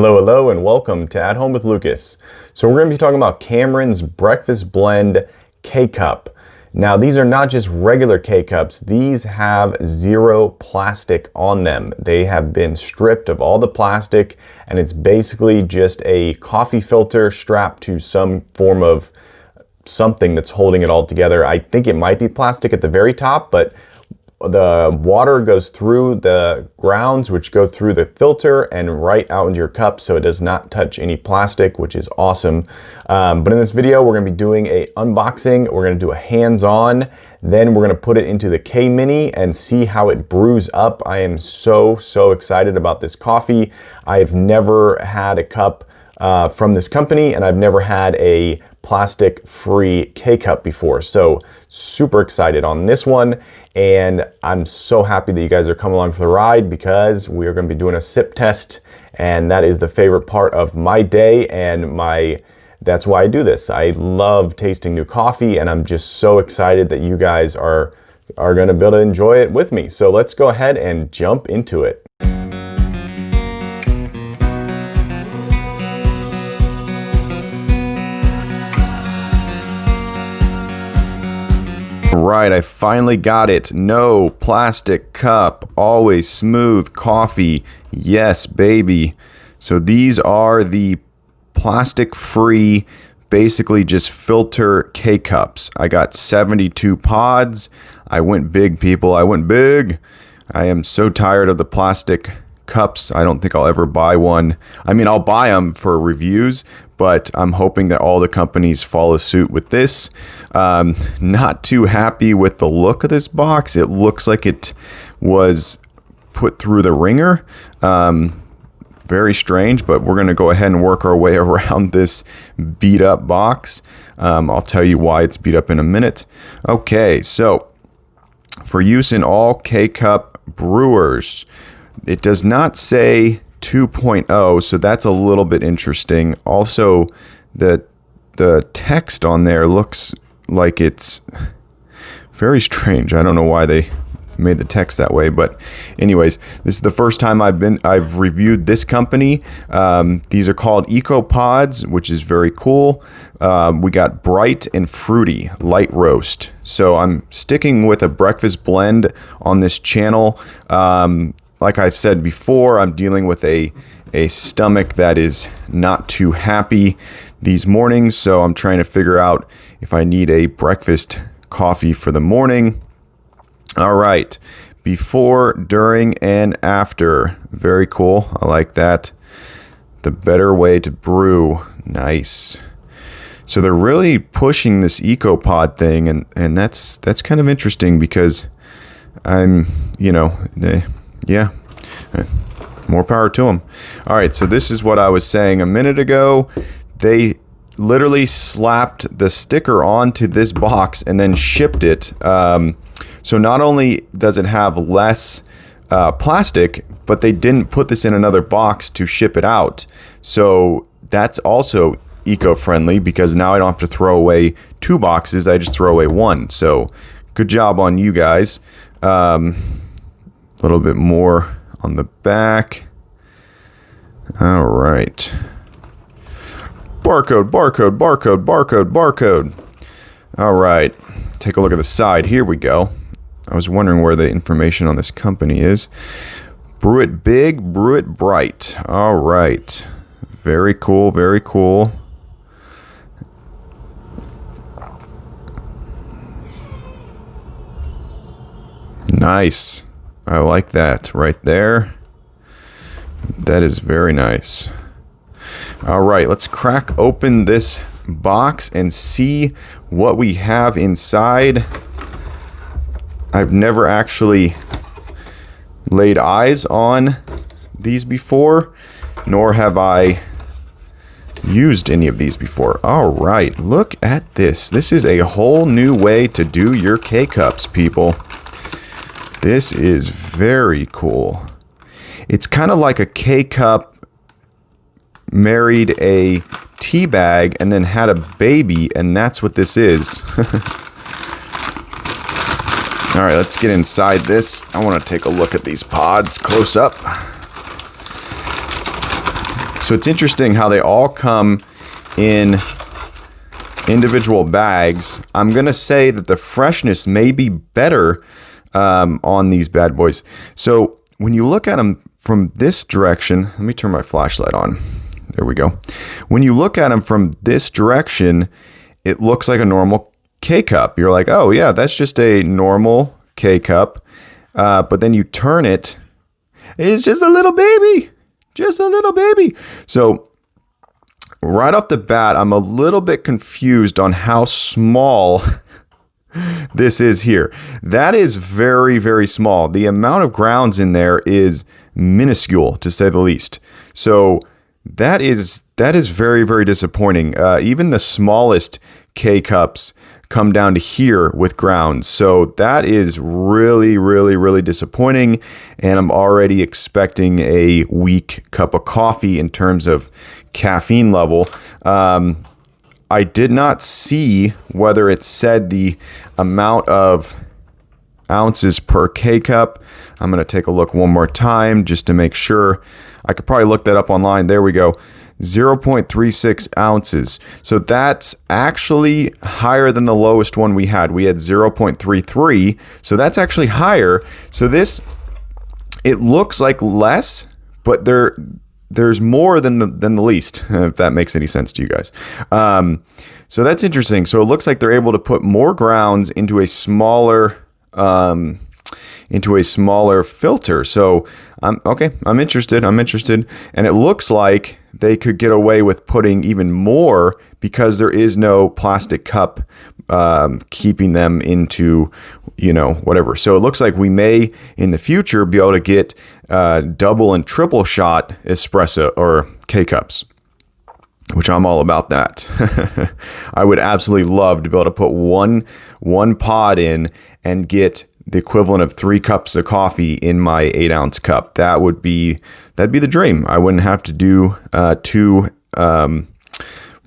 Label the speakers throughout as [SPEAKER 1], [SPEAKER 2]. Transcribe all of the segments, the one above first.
[SPEAKER 1] Hello, hello, and welcome to At Home with Lucas. So we're going to be talking about Cameron's Breakfast Blend K-Cup. Now, these are not just regular K-Cups. These have zero plastic on them. They have been stripped of all the plastic, and it's basically just a coffee filter strapped to some form of something that's holding it all together. I think it might be plastic at the very top, but the water goes through the grounds, which go through the filter and right out into your cup, so it does not touch any plastic, which is awesome. But in this video, we're going to be doing a unboxing. We're going to do a hands-on. Then we're going to put it into the K-Mini and see how it brews up. I am so excited about this coffee. I have never had a cup from this company, and I've never had a plastic-free K-Cup before. So super excited on this one, and I'm so happy that you guys are coming along for the ride because we are going to be doing a sip test, and that is the favorite part of my day and that's why I do this. I love tasting new coffee, and I'm just so excited that you guys are going to be able to enjoy it with me. So let's go ahead and jump into it. Right, I finally got it. No plastic cup, always smooth coffee. Yes, baby. So these are the plastic-free, basically just filter K-Cups. I got 72 pods. I went big, people. I went big. I am so tired of the plastic cups. I don't think I'll ever buy one. I mean, I'll buy them for reviews, but I'm hoping that all the companies follow suit with this. Not too happy with the look of this box. It looks like it was put through the ringer. Very strange, but we're gonna go ahead and work our way around this beat up box. I'll tell you why it's beat up in a minute. Okay, so for use in all K-Cup brewers, it does not say 2.0, so that's a little bit interesting. Also, the text on there looks like it's very strange. I don't know why they made the text that way, but anyways, this is the first time I've reviewed this company. These are called Eco Pods, which is very cool. We got bright and fruity light roast. So I'm sticking with a breakfast blend on this channel. Like I've said before, I'm dealing with a stomach that is not too happy these mornings, so I'm trying to figure out if I need a breakfast coffee for the morning. All right, before, during, and after. Very cool. I like that. The better way to brew. Nice. So they're really pushing this EcoPod thing, and that's kind of interesting because I'm, yeah, more power to them. All right, so this is what I was saying a minute ago. They literally slapped the sticker onto this box and then shipped it. So not only does it have less plastic, but they didn't put this in another box to ship it out. So that's also eco-friendly because now I don't have to throw away 2 boxes. I just throw away 1. So good job on you guys. A little bit more on the back. All right. Barcode, barcode, barcode, barcode, barcode. All right. Take a look at the side. Here we go. I was wondering where the information on this company is. Brew it big, brew it bright. All right. Very cool, very cool. Nice. I like that right there. That is very nice. All right, let's crack open this box and see what we have inside. I've never actually laid eyes on these before, nor have I used any of these before. All right, look at this. This is a whole new way to do your K-Cups, people. This is very cool. It's kind of like a K-Cup married a tea bag and then had a baby, and that's what this is. All right, let's get inside this. I want to take a look at these pods close up. So it's interesting how they all come in individual bags. I'm gonna say that the freshness may be better on these bad boys. So when you look at them from this direction, let me turn my flashlight on. There we go. When you look at them from this direction, it looks like a normal K-cup. You're like, oh yeah, that's just a normal K-cup. But then you turn it, it's just a little baby. Just a little baby. So right off the bat, I'm a little bit confused on how small this is here. That is very, very small. The amount of grounds in there is minuscule, to say the least. So that is very, very disappointing. Even the smallest K-cups come down to here with grounds. So that is really, really, really disappointing. And I'm already expecting a weak cup of coffee in terms of caffeine level. I did not see whether it said the amount of ounces per K-cup. I'm going to take a look one more time just to make sure. I could probably look that up online. There we go. 0.36 ounces. So that's actually higher than the lowest one we had. We had 0.33. So that's actually higher. So this, it looks like less, but there's more than the least, if that makes any sense to you guys. So that's interesting. So it looks like they're able to put more grounds into a smaller filter. So I'm interested. And it looks like they could get away with putting even more because there is no plastic cup keeping them into, whatever. So it looks like we may in the future be able to get double and triple shot espresso or K-cups, which I'm all about that. I would absolutely love to be able to put one pod in and get the equivalent of 3 cups of coffee in my 8-ounce cup. That'd be the dream. I wouldn't have to do two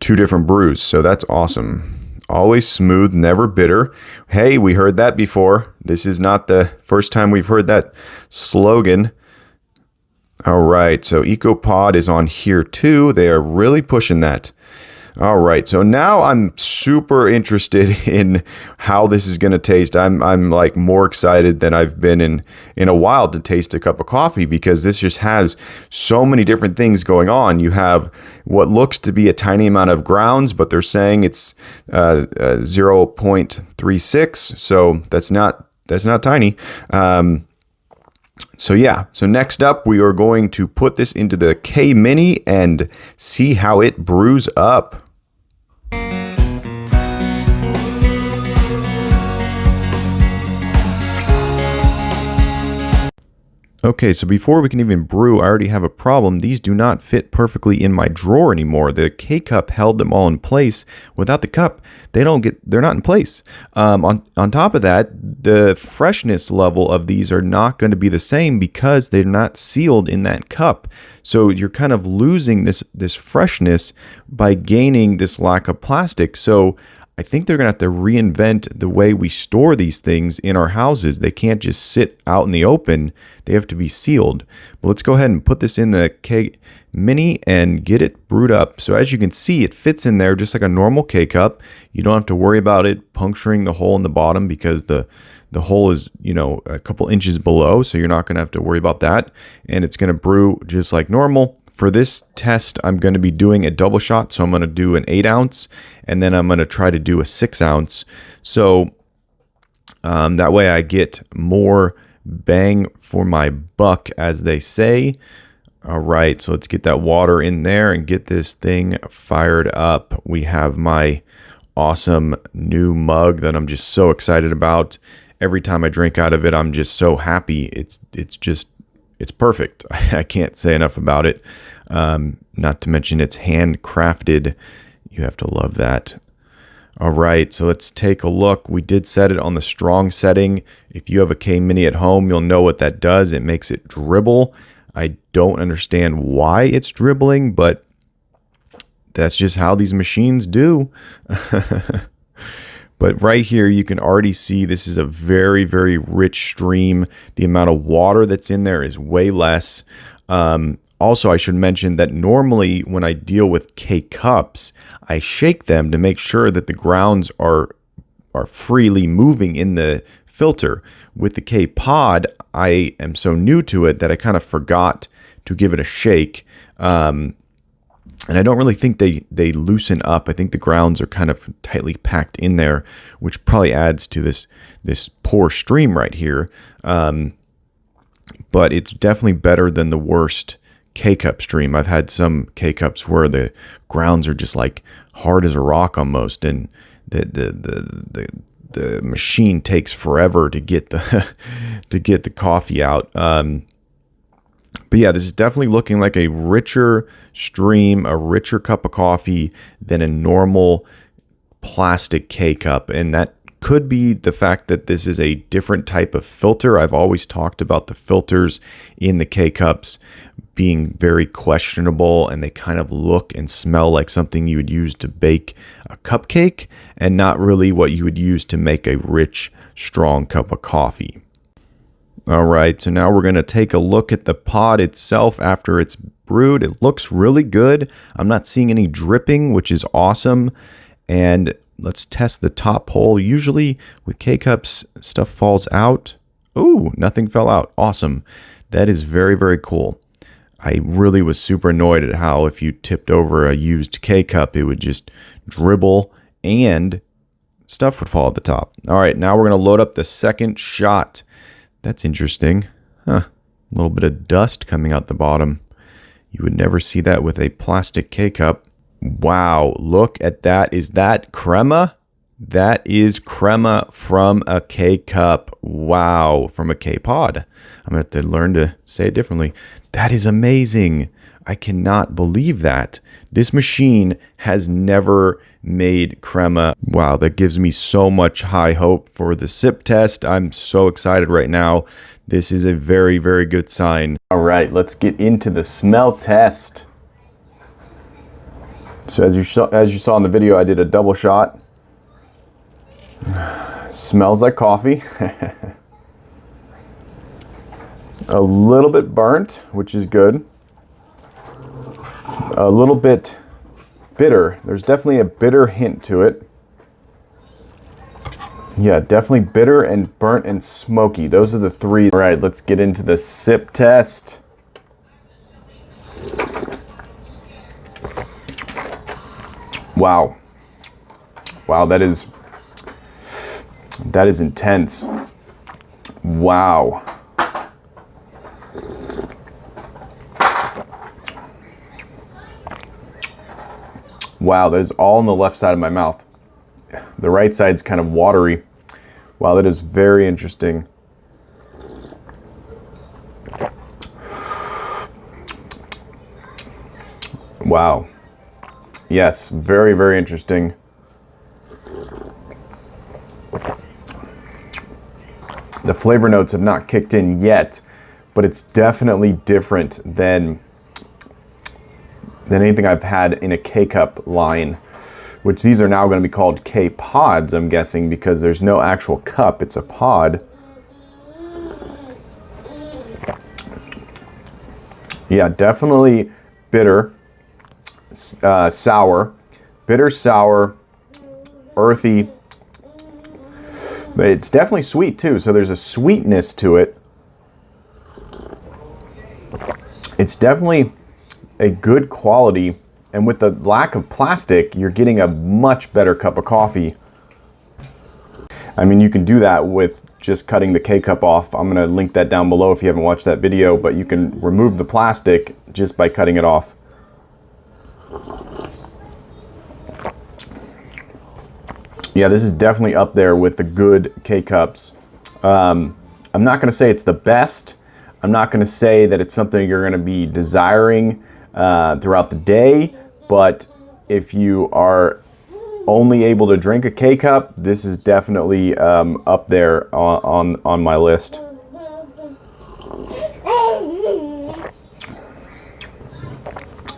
[SPEAKER 1] different brews. So that's awesome. Always smooth, never bitter. Hey, we heard that before. This is not the first time we've heard that slogan. All right, so EcoPod is on here too. They are really pushing that. All right, so now I'm super interested in how this is going to taste. I'm like more excited than I've been in a while to taste a cup of coffee because this just has so many different things going on. You have what looks to be a tiny amount of grounds, but they're saying it's 0.36, so that's not tiny. So next up, we are going to put this into the K Mini and see how it brews up. Okay, so before we can even brew, I already have a problem. These do not fit perfectly in my drawer anymore. The K-cup held them all in place. Without the cup, they're not in place. On top of that, the freshness level of these are not going to be the same because they're not sealed in that cup. So you're kind of losing this freshness by gaining this lack of plastic. So I think they're going to have to reinvent the way we store these things in our houses. They can't just sit out in the open. They have to be sealed. But let's go ahead and put this in the K Mini and get it brewed up. So as you can see, it fits in there just like a normal K-cup. You don't have to worry about it puncturing the hole in the bottom because the hole is, a couple inches below. So you're not going to have to worry about that. And it's going to brew just like normal. For this test, I'm going to be doing a double shot. So I'm going to do an 8-ounce and then I'm going to try to do a 6-ounce. So that way I get more bang for my buck, as they say. All right, so let's get that water in there and get this thing fired up. We have my awesome new mug that I'm just so excited about. Every time I drink out of it, I'm just so happy. It's perfect. I can't say enough about it. Not to mention it's handcrafted. You have to love that. All right, so let's take a look. We did set it on the strong setting. If you have a K Mini at home, you'll know what that does. It makes it dribble. I don't understand why it's dribbling, but that's just how these machines do. But right here, you can already see this is a very, very rich stream. The amount of water that's in there is way less. Also, I should mention that normally when I deal with K-cups, I shake them to make sure that the grounds are freely moving in the filter. With the K-pod, I am so new to it that I kind of forgot to give it a shake. And I don't really think they loosen up. I think the grounds are kind of tightly packed in there, which probably adds to this poor stream right here. But it's definitely better than the worst K-cup stream. I've had some K-cups where the grounds are just like hard as a rock almost, and the machine takes forever to get the to get the coffee out. But yeah, this is definitely looking like a richer stream, a richer cup of coffee than a normal plastic K-cup. And that could be the fact that this is a different type of filter. I've always talked about the filters in the K-cups being very questionable, and they kind of look and smell like something you would use to bake a cupcake and not really what you would use to make a rich, strong cup of coffee. All right, so now we're going to take a look at the pod itself after it's brewed. It looks really good. I'm not seeing any dripping, which is awesome. And let's test the top hole. Usually with K-cups, stuff falls out. Ooh, nothing fell out. Awesome. That is very, very cool. I really was super annoyed at how if you tipped over a used K-cup, it would just dribble and stuff would fall at the top. All right, now we're going to load up the second shot. That's interesting. Huh. A little bit of dust coming out the bottom. You would never see that with a plastic K-cup. Wow, look at that. Is that crema? That is crema from a K-cup. Wow, from a K-pod. I'm going to have to learn to say it differently. That is amazing. I cannot believe that. This machine has never made crema. Wow, that gives me so much high hope for the sip test. I'm so excited right now. This is a very, very good sign. All right, let's get into the smell test. So as you saw in the video, I did a double shot. Smells like coffee. A little bit burnt, which is good. A little bit bitter. There's definitely a bitter hint to it. Yeah, definitely bitter and burnt and smoky. Those are the three. All right, let's get into the sip test. Wow. Wow, that is intense. Wow. Wow, that is all on the left side of my mouth. The right side's kind of watery. Wow, that is very interesting. Wow. Yes, very, very interesting. The flavor notes have not kicked in yet, but it's definitely different than anything I've had in a K-cup line, which these are now going to be called K-pods, I'm guessing, because there's no actual cup, it's a pod. Yeah, definitely bitter, sour, bitter, sour, earthy, but it's definitely sweet too, so there's a sweetness to it. It's definitely a good quality, and with the lack of plastic, you're getting a much better cup of coffee. I mean, you can do that with just cutting the K-cup off. I'm going to link that down below if you haven't watched that video, but you can remove the plastic just by cutting it off. Yeah, this is definitely up there with the good K-cups. I'm not going to say it's the best. I'm not going to say that it's something you're going to be desiring throughout the day, but if you are only able to drink a K-cup, this is definitely up there on my list.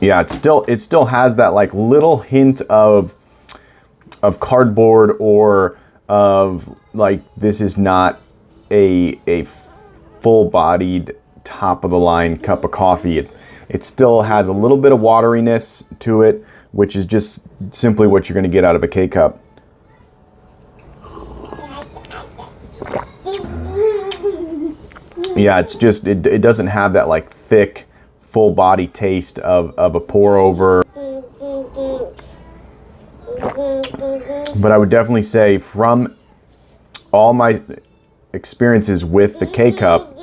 [SPEAKER 1] Yeah, it still has that like little hint of cardboard, or of like, this is not a full-bodied top of the line cup of coffee. It still has a little bit of wateriness to it, which is just simply what you're going to get out of a K-Cup. Yeah, it's just, it doesn't have that like thick, full body taste of a pour over. But I would definitely say from all my experiences with the K-Cup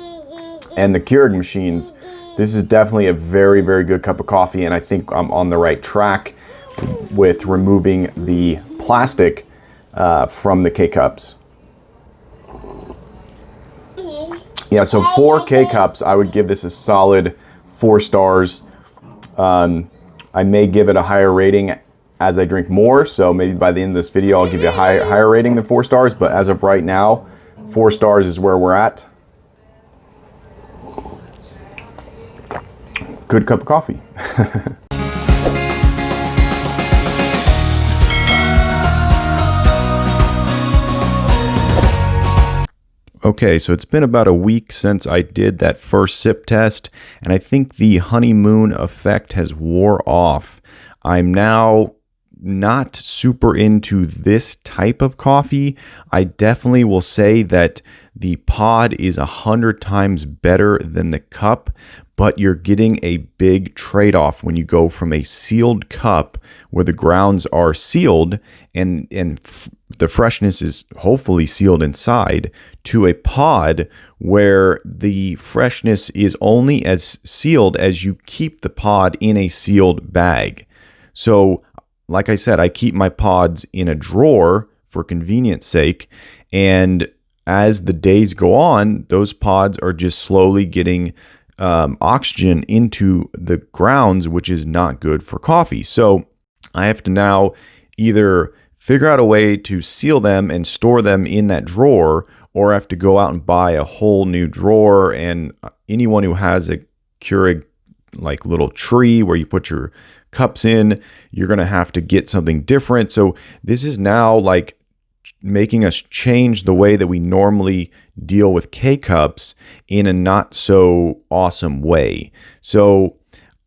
[SPEAKER 1] and the Keurig machines, this is definitely a very, very good cup of coffee, and I think I'm on the right track with removing the plastic from the K-Cups. Yeah, so for K-Cups, I would give this a solid 4 stars. I may give it a higher rating as I drink more, so maybe by the end of this video, I'll give you a higher rating than 4 stars, but as of right now, 4 stars is where we're at. Good cup of coffee. Okay, so it's been about a week since I did that first sip test, and I think the honeymoon effect has wore off. I'm now not super into this type of coffee. I definitely will say that the pod is 100 times better than the cup, but you're getting a big trade-off when you go from a sealed cup where the grounds are sealed and the freshness is hopefully sealed inside, to a pod where the freshness is only as sealed as you keep the pod in a sealed bag. So, like I said, I keep my pods in a drawer for convenience sake, and as the days go on, those pods are just slowly getting oxygen into the grounds, which is not good for coffee. So I have to now either figure out a way to seal them and store them in that drawer, or I have to go out and buy a whole new drawer. And anyone who has a Keurig like little tree where you put your cups in, you're going to have to get something different. So this is now like making us change the way that we normally deal with K-Cups in a not so awesome way. So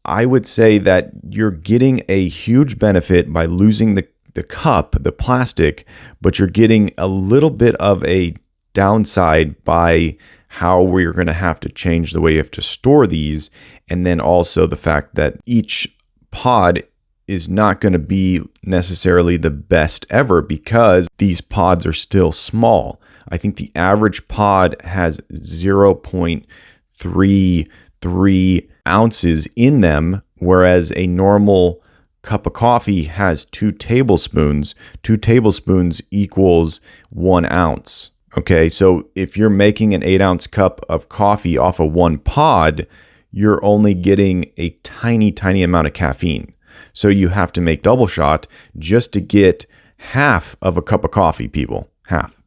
[SPEAKER 1] I would say that you're getting a huge benefit by losing the cup, the plastic, but you're getting a little bit of a downside by how we're going to have to change the way you have to store these. And then also the fact that each pod is not going to be necessarily the best ever because these pods are still small. I think the average pod has 0.33 ounces in them, whereas a normal cup of coffee has 2 tablespoons. 2 tablespoons equals 1 ounce. Okay, so if you're making an 8-ounce cup of coffee off of 1 pod, you're only getting a tiny, tiny amount of caffeine. So you have to make double shot just to get half of a cup of coffee, people. Half.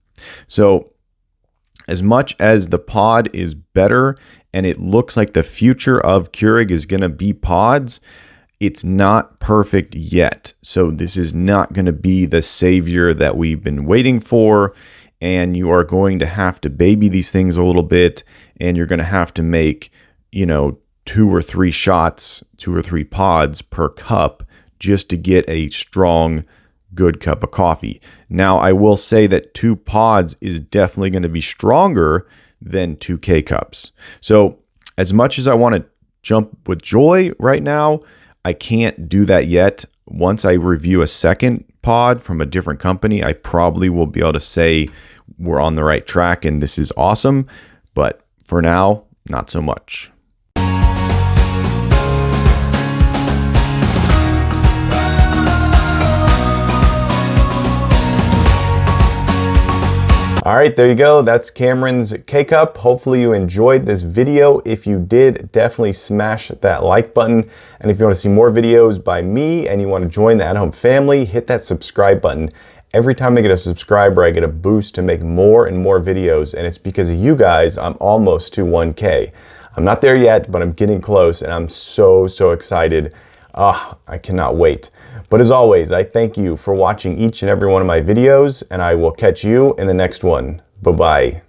[SPEAKER 1] So as much as the pod is better and it looks like the future of Keurig is going to be pods, it's not perfect yet. So this is not going to be the savior that we've been waiting for. And you are going to have to baby these things a little bit, and you're going to have to make, 2 or 3 shots, 2 or 3 pods per cup just to get a strong, good cup of coffee. Now, I will say that 2 pods is definitely going to be stronger than 2 K-Cups. So as much as I want to jump with joy right now, I can't do that yet. Once I review a second pod from a different company, I probably will be able to say we're on the right track and this is awesome. But for now, not so much. All right, there you go. That's Cameron's K-Cup. Hopefully you enjoyed this video. If you did, definitely smash that like button. And if you want to see more videos by me and you want to join the At Home family, hit that subscribe button. Every time I get a subscriber, I get a boost to make more and more videos. And it's because of you guys, I'm almost to 1K. I'm not there yet, but I'm getting close and I'm so excited. I cannot wait. But as always, I thank you for watching each and every one of my videos, and I will catch you in the next one. Bye-bye.